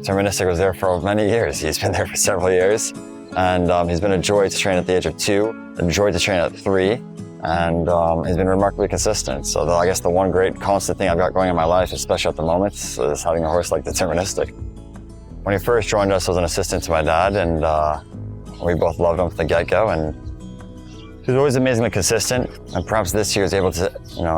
Deterministic was there for many years. He's been there for several years. And he's been a joy to train at the age of 2, a joy to train at 3, and he's been remarkably consistent. So I guess the one great constant thing I've got going in my life, especially at the moment, is having a horse like Deterministic. When he first joined us, I was an assistant to my dad, and we both loved him from the get-go. And he was always amazingly consistent, and perhaps this year he's able to,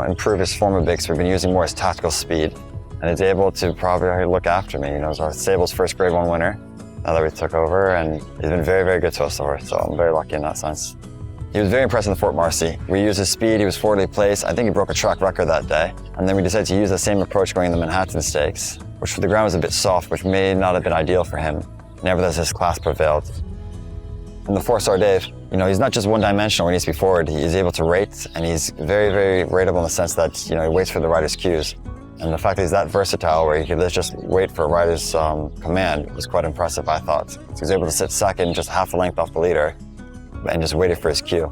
improve his form a bit because we've been using more his tactical speed, and he's able to probably look after me. He's our stable's first Grade 1 winner now that we took over, and he's been very, very good to us, the horse, so I'm very lucky in that sense. He was very impressed in the Fort Marcy. We used his speed, he was forwardly placed. I think he broke a track record that day. And then we decided to use the same approach going in the Manhattan Stakes, which for the ground was a bit soft, which may not have been ideal for him. Nevertheless, his class prevailed. In the 4-star Dave, he's not just one-dimensional when he needs to be forward. He's able to rate, and he's very, very rateable in the sense that, he waits for the rider's cues. And the fact that he's that versatile, where he could just wait for a rider's command, was quite impressive, I thought. So he was able to sit second, just half a length off the leader, and just waited for his cue.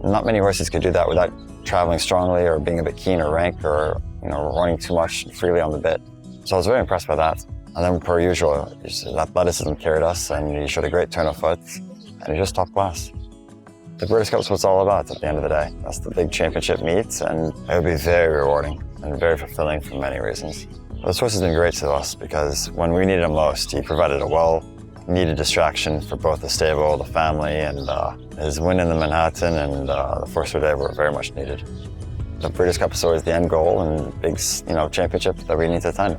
Not many horses could do that without traveling strongly or being a bit keen or rank or, running too much freely on the bit. So I was very impressed by that. And then, per usual, his athleticism carried us, and he showed a great turn of foot, and he's just top class. The British Cup is what it's all about at the end of the day. That's the big championship meet, and it would be very rewarding and very fulfilling for many reasons. This horse has been great to us because when we needed him most, he provided a well-needed distraction for both the stable, the family, and his win in the Manhattan and the first day were very much needed. The British Cup is always the end goal and big, championship that we need to attend.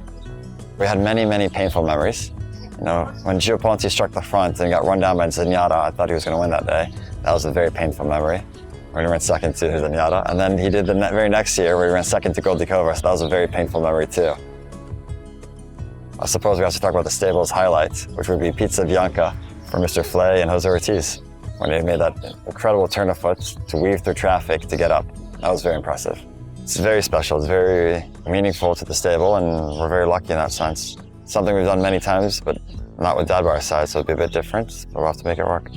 We had many, many painful memories. When Gio Ponti struck the front and got run down by Zenyatta, I thought he was going to win that day. That was a very painful memory. When he ran second to Zenyatta. And then he did the very next year where he ran second to Goldikova, so that was a very painful memory too. I suppose we have to talk about the stable's highlight, which would be Pizza Bianca for Mr. Flay and Jose Ortiz, when they made that incredible turn of foot to weave through traffic to get up. That was very impressive. It's very special, it's very meaningful to the stable, and we're very lucky in that sense. Something we've done many times, but not with Dad by our side, so it'd be a bit different, but we'll have to make it work.